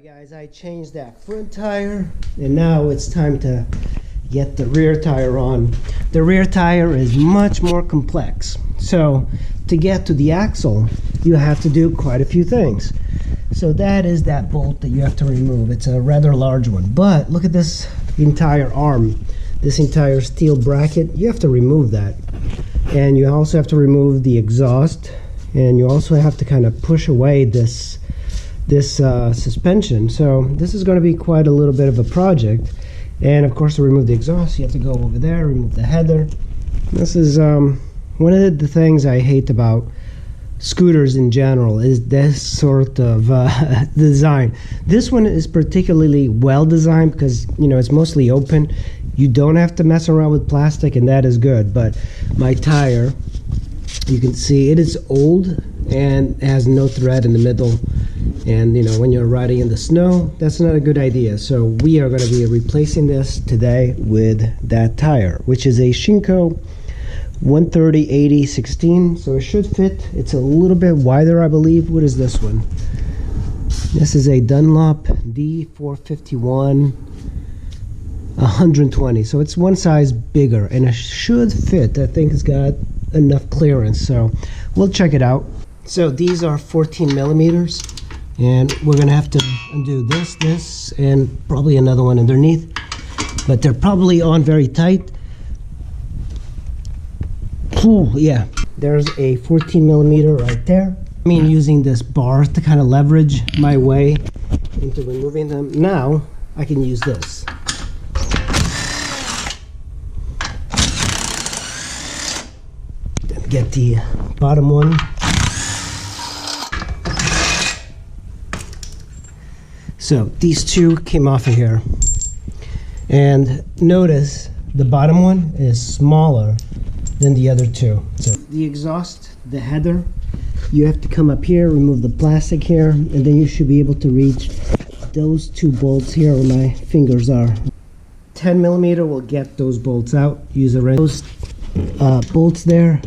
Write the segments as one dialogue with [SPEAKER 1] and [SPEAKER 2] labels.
[SPEAKER 1] Guys, I changed that front tire and now it's time to get the rear tire on. The rear tire is much more complex. So to get to the axle, you have to do quite a few things. So that is that bolt that you have to remove. It's a rather large one, but look at this entire arm, this entire steel bracket. You have to remove that, and you also have to remove the exhaust, and you also have to kind of push away this suspension. So this is going to be quite a little bit of a project. And of course, to remove the exhaust, you have to go over there, remove the header. This is one of the things I hate about scooters in general, is this sort of design. This one is particularly well designed because, you know, it's mostly open. You don't have to mess around with plastic, and that is good. But my tire, you can see it is old and has no thread in the middle, and you know, when you're riding in the snow, that's not a good idea. So we are going to be replacing this today with that tire, which is a Shinko 130/80/16, so it should fit. It's a little bit wider, I believe. What is this one? This is a Dunlop D451 120, so it's one size bigger, and it should fit. I think it's got enough clearance, so we'll check it out. So these are 14 millimeters, and we're gonna have to undo this, and probably another one underneath, but they're probably on very tight. Ooh, yeah, there's a 14 millimeter right there. I mean, using this bar to kind of leverage my way into removing them. Now I can use this. Get the bottom one. So these two came off of here, and notice the bottom one is smaller than the other two. So the exhaust, the header, you have to come up here, remove the plastic here, and then you should be able to reach those two bolts here where my fingers are. 10 millimeter will get those bolts out. Use a wrench. Those bolts there,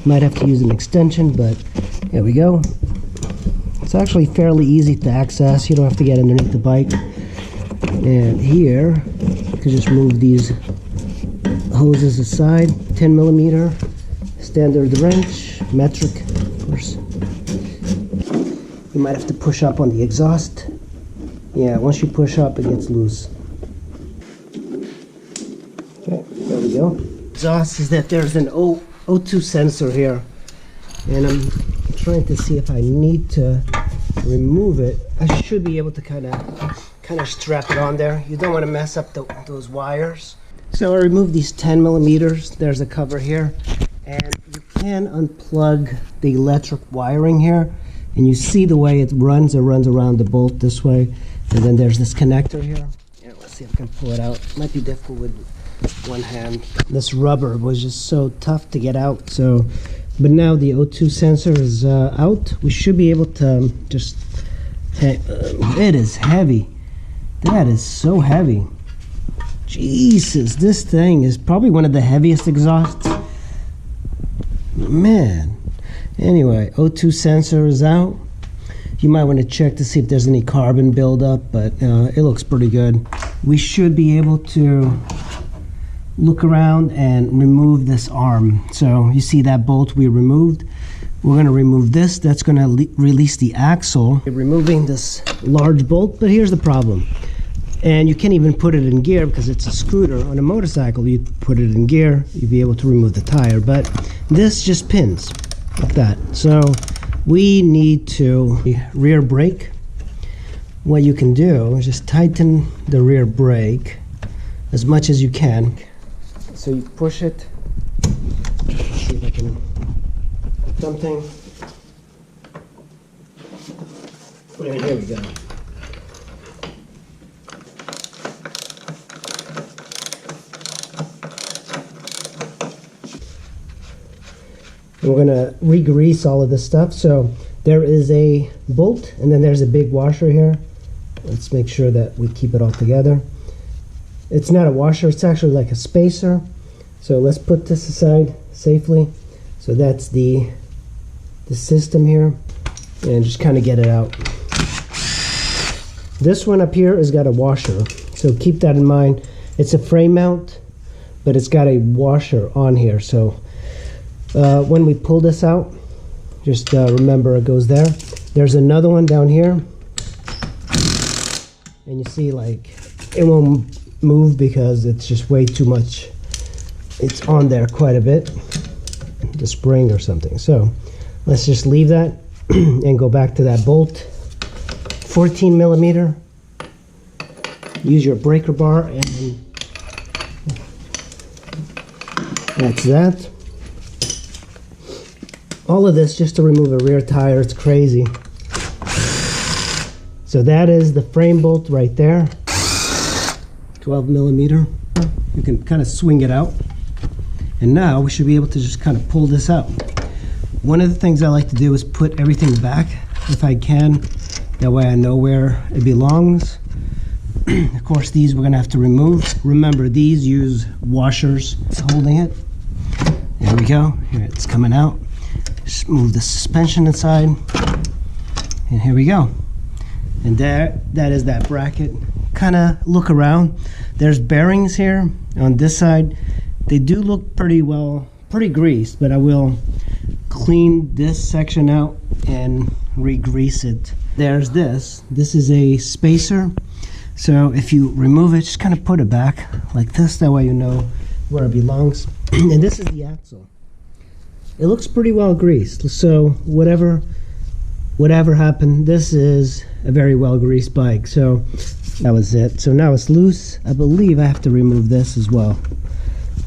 [SPEAKER 1] might have to use an extension, but there we go. It's actually fairly easy to access. You don't have to get underneath the bike. And here, you can just move these hoses aside. 10 millimeter, standard wrench, metric, of course. You might have to push up on the exhaust. Yeah, once you push up, it gets loose. Okay, there we go. Exhaust is that there's an O2 sensor here, and I'm trying to see if I need to remove it. I should be able to kind of strap it on there. You don't want to mess up those wires. So I removed these 10 millimeters. There's a cover here, and you can unplug the electric wiring here, and you see the way it runs around the bolt this way, and then there's this connector here. Yeah, let's see if I can pull it out. It might be difficult with one hand. This rubber was just so tough to get out. So, but now the O2 sensor is out. We should be able to just. It is heavy. That is so heavy. Jesus, this thing is probably one of the heaviest exhausts. Man. Anyway, O2 sensor is out. You might want to check to see if there's any carbon buildup, but it looks pretty good. We should be able to look around and remove this arm. So you see that bolt we removed. We're going to remove this. That's going to release the axle. We're removing this large bolt, but here's the problem. And you can't even put it in gear because it's a scooter. On a motorcycle, you put it in gear, you'd be able to remove the tire, but this just pins like that. So we need to rear brake. What you can do is just tighten the rear brake as much as you can. So you push it. Let's see if I can something. Here we go. And we're gonna re-grease all of this stuff. So there is a bolt, and then there's a big washer here. Let's make sure that we keep it all together. It's not a washer, it's actually like a spacer. So let's put this aside safely. So that's the system here, and just kind of get it out. This one up here has got a washer, so keep that in mind. It's a frame mount, but it's got a washer on here, so when we pull this out, just remember it goes there. There's another one down here, and you see, like, it won't move because it's just way too much. It's on there quite a bit, the spring or something. So let's just leave that and go back to that bolt. 14 millimeter. Use your breaker bar, and that's that. All of this just to remove a rear tire. It's crazy. So that is the frame bolt right there. 12 millimeter. You can kind of swing it out. And now we should be able to just kind of pull this out. One of the things I like to do is put everything back if I can. That way I know where it belongs. Of course, these we're gonna have to remove. Remember, these use washers. It's holding it. There we go. Here it's coming out. Just move the suspension inside. And here we go. And that is that bracket. Kind of look around. There's bearings here on this side. They do look pretty greased, but I will clean this section out and re-grease it. There's this. This is a spacer. So if you remove it, just kind of put it back like this. That way you know where it belongs. And this is the axle. It looks pretty well greased. So whatever happened, this is a very well greased bike. So that was it. So now it's loose. I believe I have to remove this as well.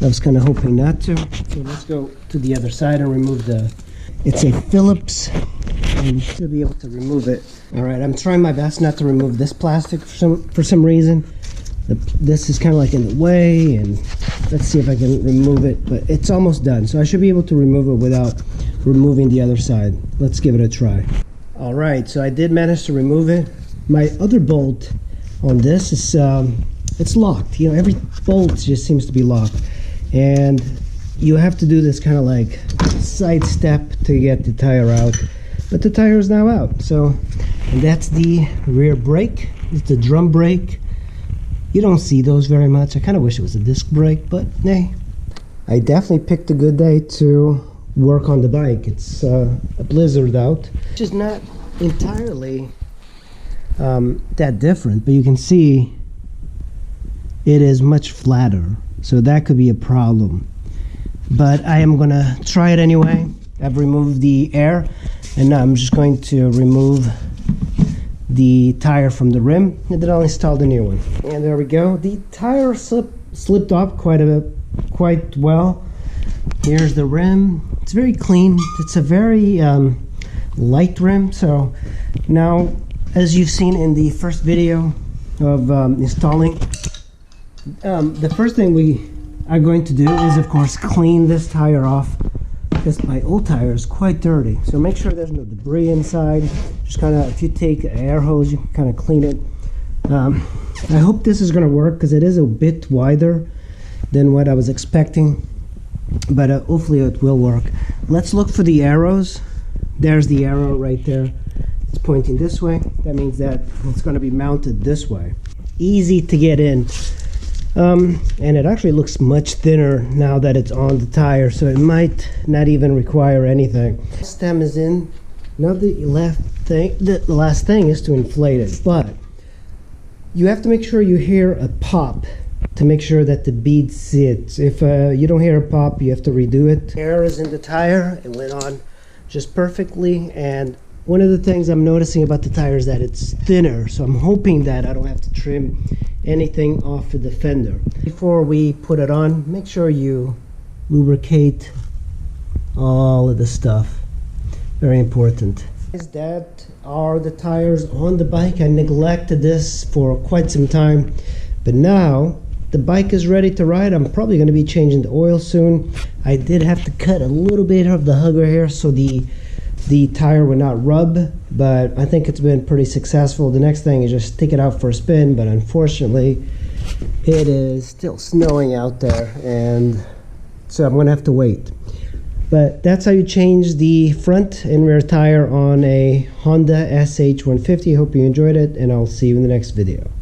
[SPEAKER 1] I was kind of hoping not to. So let's go to the other side and remove it's a Phillips, and you should be able to remove it. All right, I'm trying my best not to remove this plastic for some reason. This is kind of like in the way, and let's see if I can remove it, but it's almost done. So I should be able to remove it without removing the other side. Let's give it a try. All right, so I did manage to remove it. My other bolt on this is, it's locked. You know, every bolt just seems to be locked. And you have to do this kind of like side step to get the tire out. But the tire is now out. So, and that's the rear brake. It's the drum brake. You don't see those very much. I kind of wish it was a disc brake, but hey, I definitely picked a good day to work on the bike. It's a blizzard out, which is not entirely that different, but you can see it is much flatter, so that could be a problem. But I am gonna try it anyway. I've removed the air, and now I'm just going to remove the tire from the rim, and then I'll install the new one. And there we go. The tire slipped off quite well. Here's the rim. It's very clean. It's a very light rim. So now, as you've seen in the first video of installing, the first thing we are going to do is, of course, clean this tire off, because my old tire is quite dirty. So make sure there's no debris inside. Just kind of, if you take an air hose, you can kind of clean it. I hope this is going to work, because it is a bit wider than what I was expecting, but hopefully it will work. Let's look for the arrows. There's the arrow right there. It's pointing this way. That means that it's going to be mounted this way. Easy to get in. And it actually looks much thinner now that it's on the tire, so it might not even require anything. Stem is in. Now the last thing is to inflate it, but you have to make sure you hear a pop to make sure that the bead sits. If you don't hear a pop, you have to redo it. Air is in the tire. It went on just perfectly, and one of the things I'm noticing about the tire is that it's thinner, so I'm hoping that I don't have to trim anything off of the fender. Before we put it on, make sure you lubricate all of the stuff. Very important. That are the tires on the bike. I neglected this for quite some time, but now the bike is ready to ride. I'm probably going to be changing the oil soon. I did have to cut a little bit of the hugger here so the tire would not rub, but I think it's been pretty successful. The next thing is just take it out for a spin, but unfortunately it is still snowing out there, and so I'm gonna have to wait. But that's how you change the front and rear tire on a Honda SH150. Hope you enjoyed it, and I'll see you in the next video.